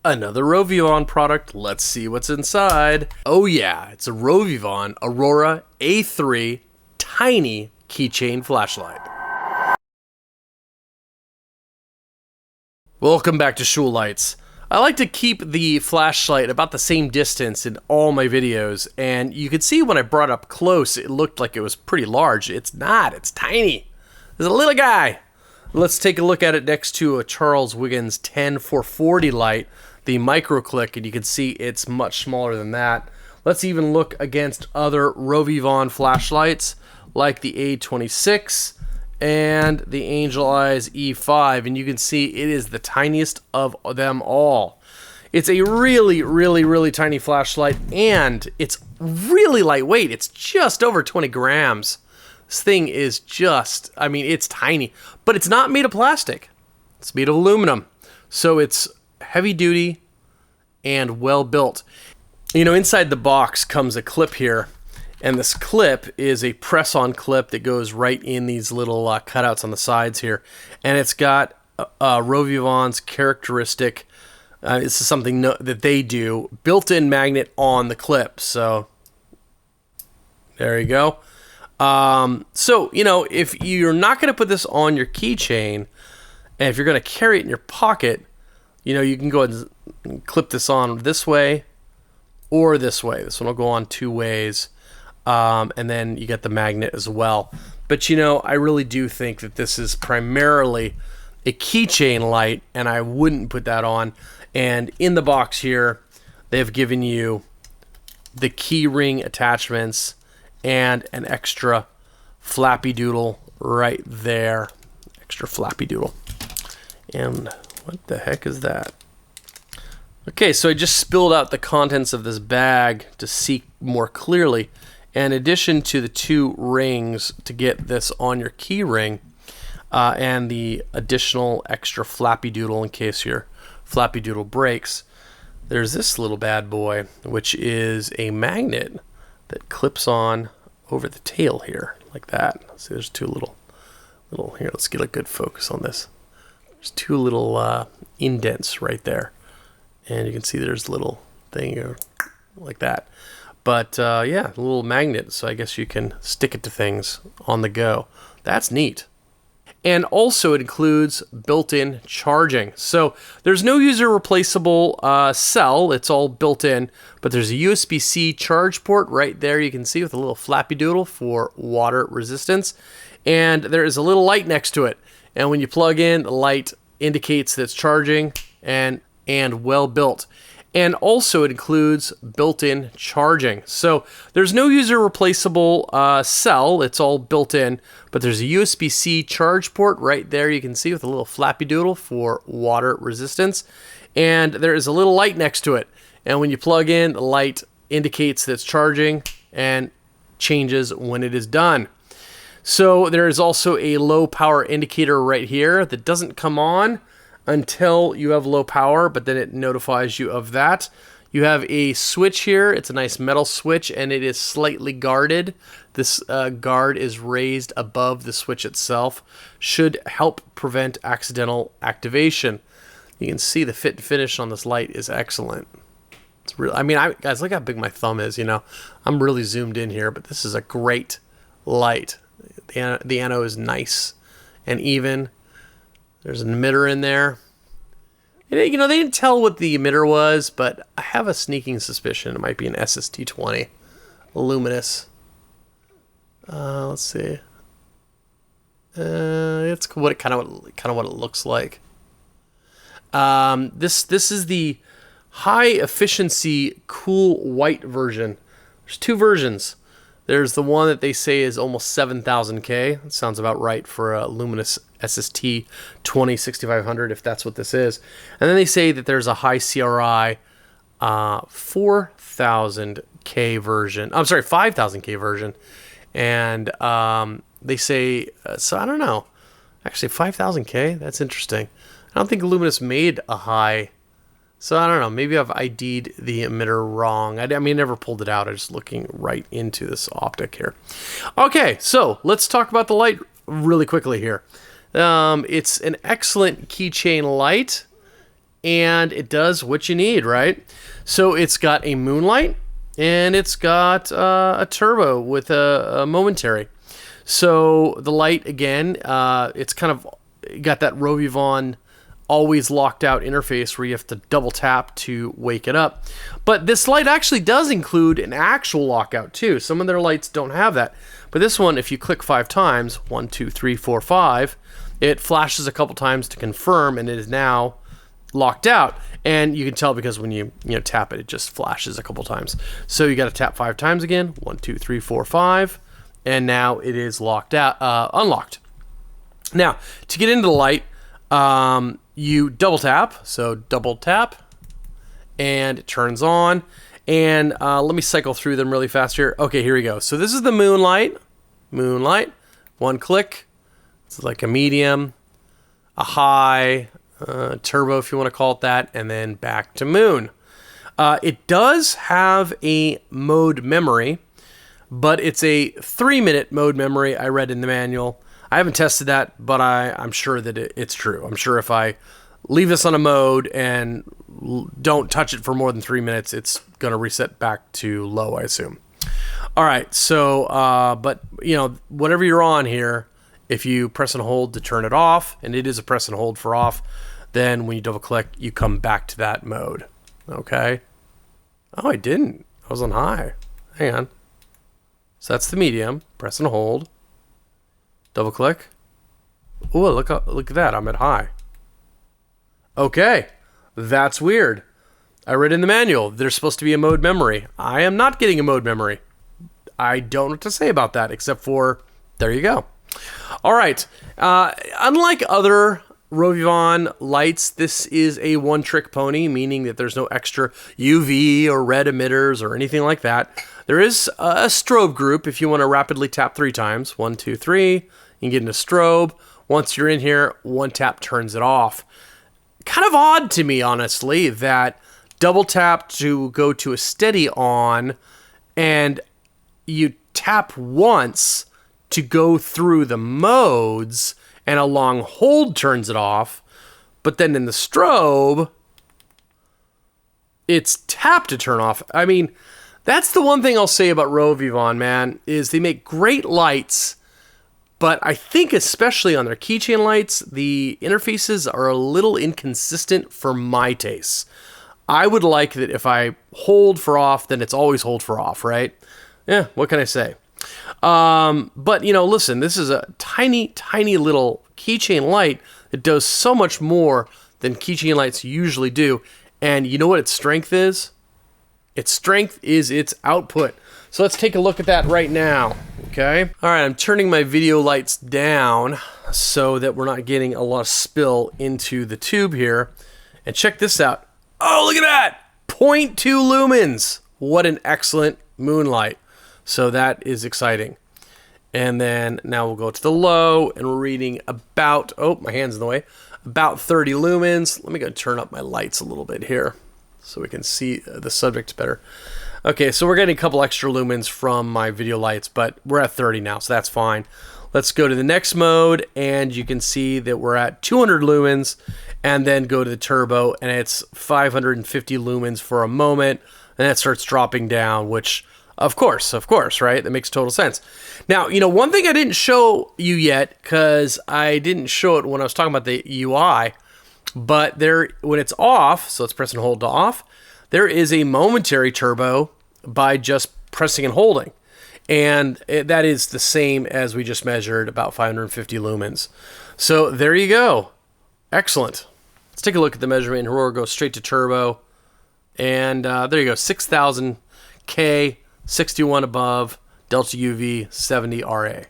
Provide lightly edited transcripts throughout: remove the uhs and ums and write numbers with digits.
Another RovyVon product. Let's see what's inside. Oh yeah, it's a RovyVon Aurora A3 tiny keychain flashlight. Welcome back to Shul Lights. I like to keep the flashlight about the same distance in all my videos, and you can see when I brought it up close, it looked like it was pretty large. It's not, it's tiny. There's a little guy. Let's take a look at it next to a Charles Wiggins 10440 light, the micro click, and you can see it's much smaller than that. Let's even look against other RovyVon flashlights like the A26 and the Angel Eyes E5, and you can see it is the tiniest of them all. It's a really tiny flashlight, and it's really lightweight. It's just over 20 grams. This thing is just, I mean, it's tiny, but it's not made of plastic. It's made of aluminum. So it's heavy duty and well built. You know, inside the box comes a clip here, and this clip is a press-on clip that goes right in these little cutouts on the sides here. And it's got RovyVon's characteristic, this is something that they do, built-in magnet on the clip. So there you go. So, you know, if you're not going to put this on your keychain, and if you're going to carry it in your pocket, you know, you can go ahead and clip this on this way or this way. This one will go on two ways, and then you get the magnet as well. But, you know, I really do think that this is primarily a keychain light, and I wouldn't put that on. And in the box here, they've given you the key ring attachments and an extra flappy doodle right there. Extra flappy doodle. And what the heck is that? Okay, so I just spilled out the contents of this bag to see more clearly. In addition to the two rings to get this on your key ring, and the additional extra flappy doodle in case your flappy doodle breaks, there's this little bad boy, which is a magnet that clips on over the tail here, like that. See, there's two little here, let's get a good focus on this. There's two little indents right there. And you can see there's a little thing here, like that. But yeah, a little magnet, so I guess you can stick it to things on the go. That's neat. And also it includes built-in charging. So there's no user replaceable cell, it's all built in, but there's a USB-C charge port right there you can see with a little flappy doodle for water resistance. And there is a little light next to it. And when you plug in, the light indicates that it's charging and well built. And also it includes built-in charging. So there's no user replaceable cell, it's all built in, but there's a USB-C charge port right there you can see with a little flappy doodle for water resistance. And there is a little light next to it. And when you plug in, the light indicates that it's charging and changes when it is done. So there is also a low power indicator right here that doesn't come on until you have low power, but then it notifies you of that. You have a switch here. It's a nice metal switch, and it is slightly guarded. This guard is raised above the switch itself. Should help prevent accidental activation. You can see the fit and finish on this light is excellent. It's really, I mean, guys, look how big my thumb is, you know. I'm really zoomed in here, but this is a great light. The anode is nice and even. There's an emitter in there. You know, they didn't tell what the emitter was, but I have a sneaking suspicion it might be an SST20. Luminous. Let's see. It's kind of what it looks like. This is the high efficiency cool white version. There's two versions. There's the one that they say is almost 7,000K. That sounds about right for a luminous SST 6500, if that's what this is. And then they say that there's a high CRI 4,000K version. I'm sorry, 5,000K version. And they say, so I don't know. Actually, 5,000K? That's interesting. I don't think Luminous made a high. So I don't know, maybe I've ID'd the emitter wrong. I mean, I never pulled it out. I'm just looking right into this optic here. Okay, so let's talk about the light really quickly here. It's an excellent keychain light. and it does what you need, right? So it's got a moonlight, and it's got a turbo with a momentary. So the light, again, it's kind of got that RovyVon always locked out interface where you have to double tap to wake it up. But this light actually does include an actual lockout too. Some of their lights don't have that. But this one, if you click 5 times, 1, 2, 3, 4, 5, it flashes a couple times to confirm, and it is now locked out. And you can tell because when you tap it, it just flashes a couple times. So you got to tap 5 times again, 1, 2, 3, 4, 5, and now it is locked out, unlocked. Now, to get into the light, you double tap, so double tap, and it turns on. And let me cycle through them really fast here. Okay, here we go. So this is the moonlight. One click. It's like a medium, a high, turbo if you want to call it that, and then back to moon. It does have a mode memory, but it's a 3-minute mode memory I read in the manual. I haven't tested that, but I'm sure that it's true. I'm sure if I leave this on a mode and don't touch it for more than 3 minutes, it's going to reset back to low, I assume. All right, so, but, whatever you're on here, if you press and hold to turn it off, and it is a press and hold for off, then when you double click, you come back to that mode. Okay? Oh, I didn't. I was on high. Hang on. So that's the medium. Press and hold. Double click. Oh, look at that. I'm at high. Okay. That's weird. I read in the manual there's supposed to be a mode memory. I am not getting a mode memory. I don't know what to say about that except for there you go. All right. Unlike other RovyVon lights, this is a one-trick pony, meaning that there's no extra UV or red emitters or anything like that. There is a strobe group if you want to rapidly tap 3 times. 1, 2, 3. You can get into strobe. Once you're in here, one tap turns it off. Kind of odd to me, honestly, that double tap to go to a steady on, and you tap once to go through the modes, and a long hold turns it off. But then in the strobe, it's tap to turn off. I mean, that's the one thing I'll say about RovyVon, man, is they make great lights, but I think especially on their keychain lights, the interfaces are a little inconsistent for my tastes. I would like that if I hold for off, then it's always hold for off, right? Yeah, what can I say? But, listen, this is a tiny, tiny little keychain light that does so much more than keychain lights usually do. And you know what its strength is? Its strength is its output. So let's take a look at that right now, okay? All right, I'm turning my video lights down so that we're not getting a lot of spill into the tube here. And check this out. Oh, look at that! 0.2 lumens. What an excellent moonlight. So that is exciting. And then now we'll go to the low, and we're reading about, oh, my hand's in the way, about 30 lumens. Let me go turn up my lights a little bit here so we can see the subject better. Okay, so we're getting a couple extra lumens from my video lights, but we're at 30 now, so that's fine. Let's go to the next mode, and you can see that we're at 200 lumens, and then go to the turbo, and it's 550 lumens for a moment, and that starts dropping down, which, of course, right? That makes total sense. Now, one thing I didn't show you yet, because I didn't show it when I was talking about the UI, but there, when it's off, so let's press and hold to off, there is a momentary turbo by just pressing and holding. And that is the same as we just measured, about 550 lumens. So there you go. Excellent. Let's take a look at the measurement. Here we'll go straight to turbo. And there you go, 6,000 K, 61 above, Delta UV, 70 RA.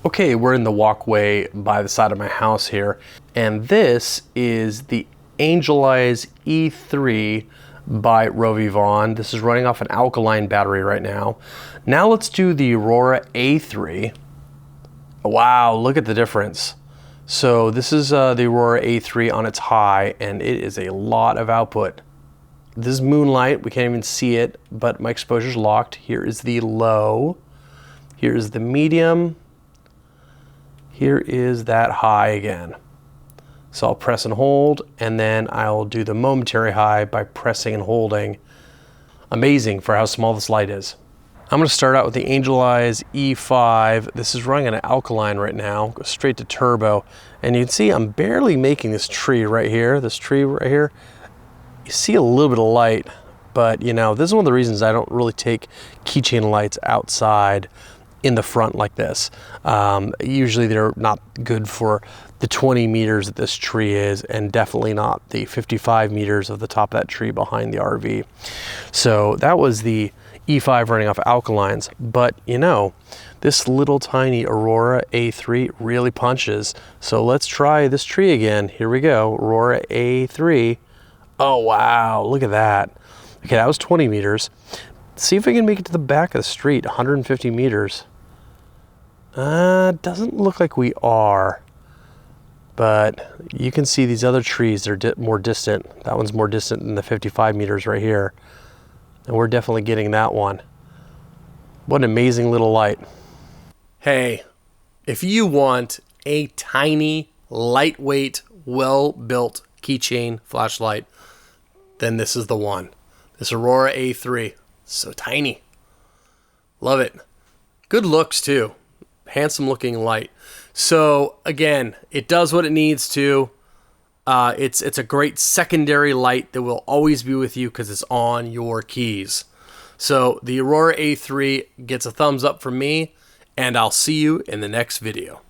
Okay, we're in the walkway by the side of my house here. And this is the Angel Eyes E3 by RovyVon. This is running off an alkaline battery right now. Now let's do the Aurora A3. Wow, look at the difference. So this is the Aurora A3 on its high, and it is a lot of output. This is moonlight, we can't even see it, but my exposure's locked. Here is the low. Here is the medium. Here is that high again. So I'll press and hold, and then I'll do the momentary high by pressing and holding. Amazing for how small this light is. I'm going to start out with the Angel Eyes E5. This is running an alkaline right now. Go straight to turbo. And you can see I'm barely making this tree right here. This tree right here. You see a little bit of light, but you know, this is one of the reasons I don't really take keychain lights outside in the front like this. Usually they're not good for the 20 meters that this tree is, and definitely not the 55 meters of the top of that tree behind the RV. So that was the E5 running off alkalines, but you know, this little tiny Aurora A3 really punches. So let's try this tree again. Here we go, Aurora A3. Oh wow, look at that. Okay, that was 20 meters. See if we can make it to the back of the street, 150 meters. Doesn't look like we are, but you can see these other trees, they're more distant. That one's more distant than the 55 meters right here. And we're definitely getting that one. What an amazing little light. Hey, if you want a tiny, lightweight, well-built keychain flashlight, then this is the one. This Aurora A3. So tiny. Love it. Good looks too. Handsome looking light. So again, it does what it needs to. It's a great secondary light that will always be with you because it's on your keys. So the Aurora A3 gets a thumbs up from me, and I'll see you in the next video.